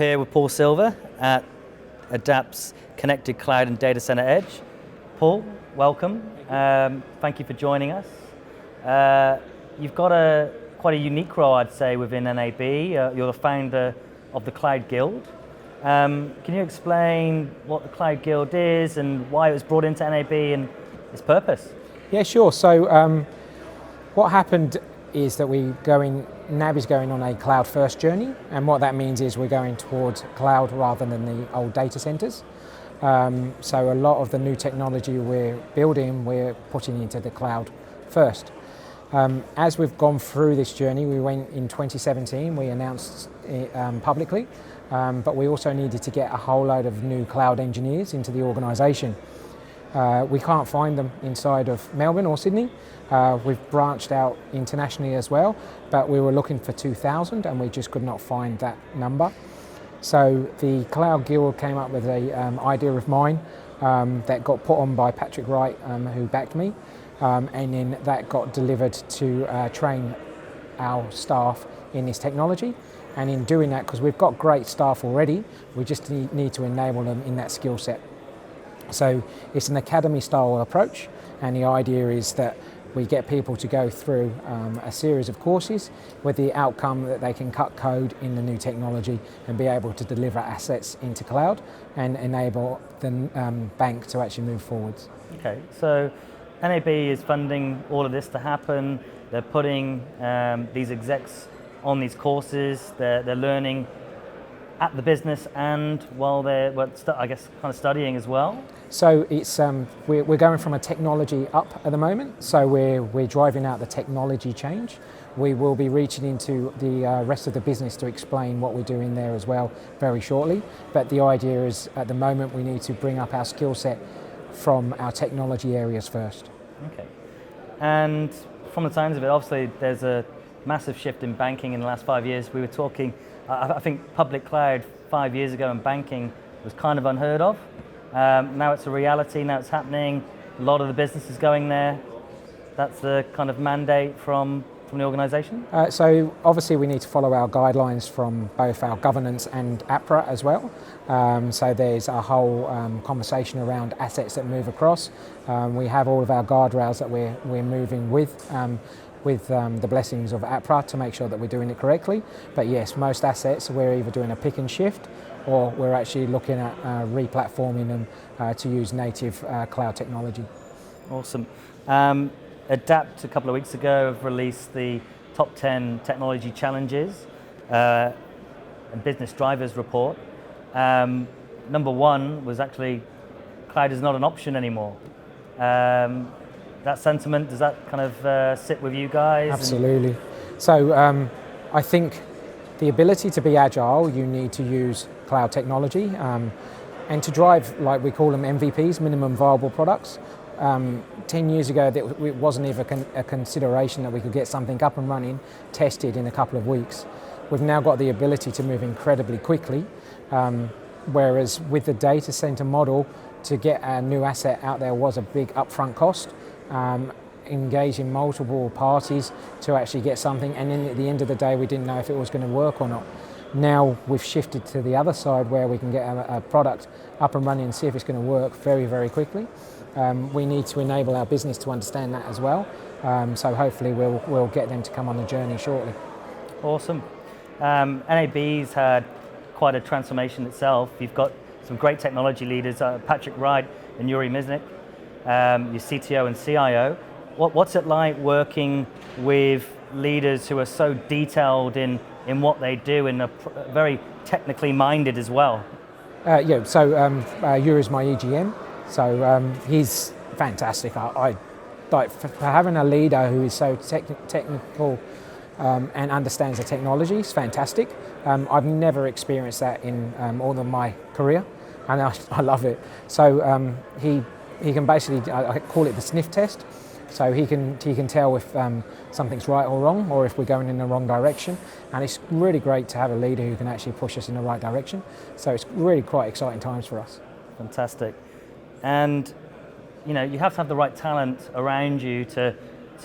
here with Paul Silver at ADAPT's Connected Cloud and Data Center Edge. Paul, welcome. Thank you for joining us. You've got quite a unique role, I'd say, within NAB. You're the founder of the Cloud Guild. Can you explain what the Cloud Guild is and why it was brought into NAB and its purpose? Yeah, sure. So what happened is that NAB is going on a cloud-first journey, and what that means is we're going towards cloud rather than the old data centers. So a lot of the new technology we're building, we're putting into the cloud first. As we've gone through this journey, we went in 2017, we announced it publicly, but we also needed to get a whole load of new cloud engineers into the organisation. We can't find them inside of Melbourne or Sydney. We've branched out internationally as well, but we were looking for 2,000 and we just could not find that number. So the Cloud Guild came up with an idea of mine that got put on by Patrick Wright, who backed me, and then that got delivered to train our staff in this technology. And in doing that, because we've got great staff already, we just need to enable them in that skill set. So it's an academy style approach, and the idea is that we get people to go through a series of courses with the outcome that they can cut code in the new technology and be able to deliver assets into cloud and enable the bank to actually move forwards. Okay, so NAB is funding all of this to happen. They're putting these execs on these courses. They're learning at the business and while they're, I guess, kind of studying as well. So it's we're going from a technology up at the moment. So we're driving out the technology change. We will be reaching into the rest of the business to explain what we're doing there as well very shortly. But the idea is, at the moment, we need to bring up our skill set from our technology areas first. Okay. And from the sounds of it, obviously there's a massive shift in banking in the last 5 years. We were talking, I think public cloud 5 years ago in banking was kind of unheard of. Now it's a reality, now it's happening. A lot of the business is going there. That's the kind of mandate from the organisation? So obviously we need to follow our guidelines from both our governance and APRA as well. So there's a whole conversation around assets that move across. We have all of our guardrails that we're moving with the blessings of APRA to make sure that we're doing it correctly. But yes, most assets we're either doing a pick and shift or we're actually looking at re-platforming them to use native cloud technology. Awesome. ADAPT a couple of weeks ago have released the top 10 technology challenges and business drivers report. Number one was actually cloud is not an option anymore. That sentiment, does that kind of sit with you guys? Absolutely. So I think the ability to be agile, you need to use cloud technology and to drive, like we call them MVPs, minimum viable products. 10 years ago, it wasn't even a consideration that we could get something up and running, tested in a couple of weeks. We've now got the ability to move incredibly quickly, whereas with the data center model, to get a new asset out there was a big upfront cost. Engaging multiple parties to actually get something, and then at the end of the day we didn't know if it was going to work or not. Now we've shifted to the other side where we can get a product up and running and see if it's going to work very, very quickly. We need to enable our business to understand that as well, so hopefully we'll get them to come on the journey shortly. Awesome. NAB's had quite a transformation itself. You've got some great technology leaders, Patrick Wright and Yuri Miznik, your CTO and CIO. What's it like working with leaders who are so detailed in what they do and are very technically minded as well? Yuri's my EGM, so he's fantastic. I like for having a leader who is so technical and understands the technology is fantastic. I've never experienced that in all of my career, and I love it. So he can basically, I call it the sniff test. So he can tell if something's right or wrong, or if we're going in the wrong direction. And it's really great to have a leader who can actually push us in the right direction. So it's really quite exciting times for us. Fantastic. And you have to have the right talent around you to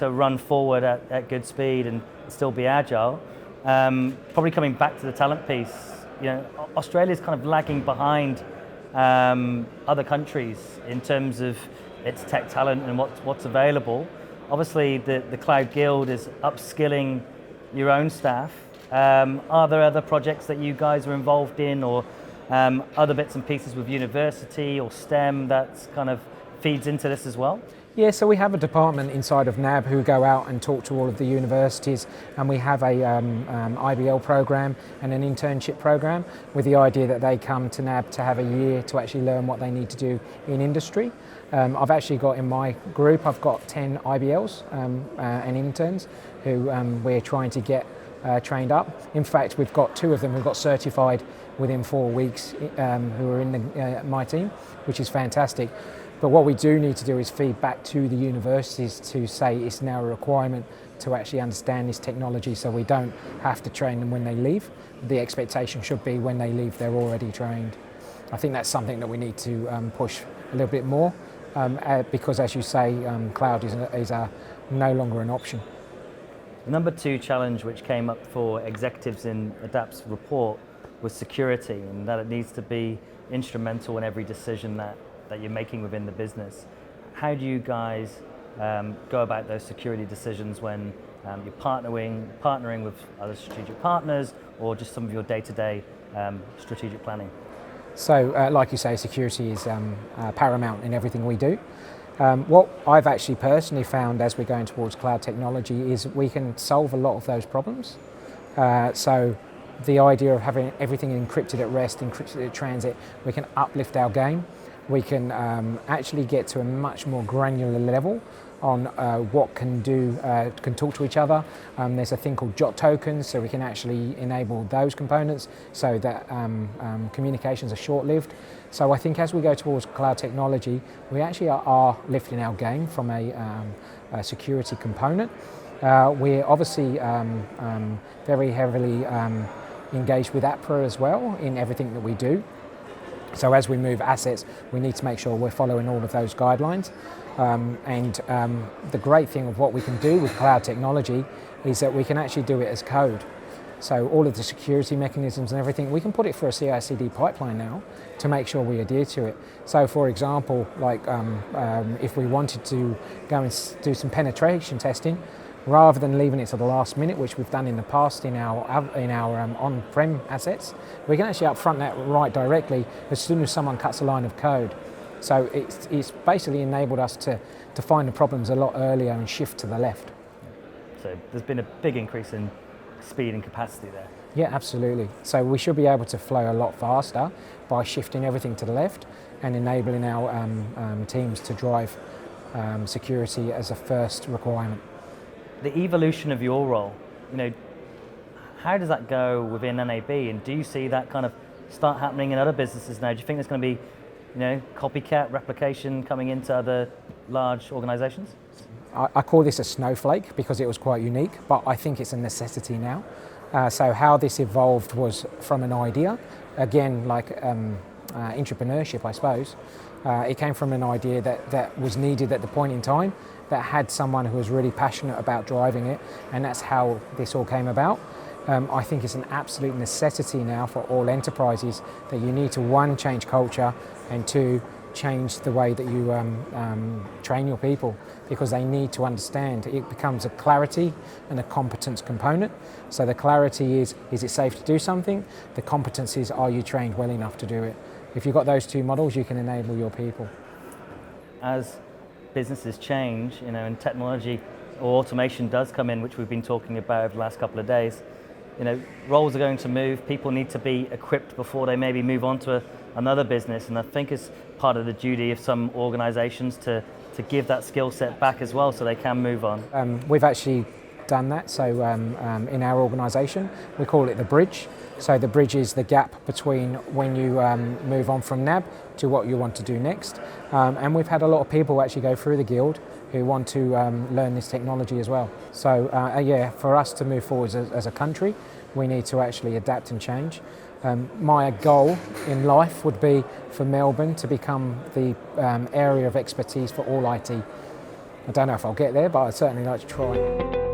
run forward at good speed and still be agile. Probably coming back to the talent piece, Australia's kind of lagging behind other countries in terms of its tech talent and what's available. Obviously, the Cloud Guild is upskilling your own staff. Are there other projects that you guys are involved in, or other bits and pieces with university or STEM that kind of feeds into this as well? Yeah, so we have a department inside of NAB who go out and talk to all of the universities, and we have a IBL program and an internship program with the idea that they come to NAB to have a year to actually learn what they need to do in industry. I've actually got in my group, I've got 10 IBLs and interns who we're trying to get trained up. In fact, we've got 2 of them who got certified within 4 weeks who are in my team, which is fantastic. But what we do need to do is feed back to the universities to say it's now a requirement to actually understand this technology, so we don't have to train them when they leave. The expectation should be when they leave they're already trained. I think that's something that we need to push a little bit more because, as you say, cloud is no longer an option. The number 2 challenge which came up for executives in ADAPT's report was security, and that it needs to be instrumental in every decision that you're making within the business. How do you guys go about those security decisions when you're partnering with other strategic partners, or just some of your day-to-day strategic planning? So, like you say, security is paramount in everything we do. What I've actually personally found as we're going towards cloud technology is we can solve a lot of those problems. So the idea of having everything encrypted at rest, encrypted at transit, we can uplift our game. We can actually get to a much more granular level on what can talk to each other. There's a thing called JOT tokens, so we can actually enable those components so that communications are short-lived. So I think as we go towards cloud technology, we actually are lifting our game from a security component. We're obviously very heavily engaged with APRA as well in everything that we do. So as we move assets, we need to make sure we're following all of those guidelines. The great thing of what we can do with cloud technology is that we can actually do it as code. So all of the security mechanisms and everything, we can put it through a CI/CD pipeline now to make sure we adhere to it. So for example, like if we wanted to go and do some penetration testing, rather than leaving it to the last minute, which we've done in the past in our on-prem assets, we can actually upfront that right directly as soon as someone cuts a line of code. So it's basically enabled us to find the problems a lot earlier and shift to the left. So there's been a big increase in speed and capacity there. Yeah, absolutely. So we should be able to flow a lot faster by shifting everything to the left and enabling our teams to drive security as a first requirement. The evolution of your role, how does that go within NAB, and do you see that kind of start happening in other businesses now? Do you think there's going to be, copycat, replication coming into other large organizations? I call this a snowflake because it was quite unique, but I think it's a necessity now. So how this evolved was from an idea, again, like entrepreneurship, I suppose. It came from an idea that was needed at the point in time, that had someone who was really passionate about driving it, and that's how this all came about. I think it's an absolute necessity now for all enterprises that you need to, 1, change culture, and 2, change the way that you train your people, because they need to understand. It becomes a clarity and a competence component. So the clarity is it safe to do something? The competence is, are you trained well enough to do it? If you've got those 2 models, you can enable your people. As businesses change, and technology or automation does come in, which we've been talking about over the last couple of days, roles are going to move. People need to be equipped before they maybe move on to another business, and I think it's part of the duty of some organizations to give that skill set back as well so they can move on. We've actually done that. So in our organisation, we call it the bridge. So the bridge is the gap between when you move on from NAB to what you want to do next. And we've had a lot of people actually go through the guild who want to learn this technology as well. So yeah, for us to move forward as a country, we need to actually adapt and change. My goal in life would be for Melbourne to become the area of expertise for all IT. I don't know if I'll get there, but I'd certainly like to try.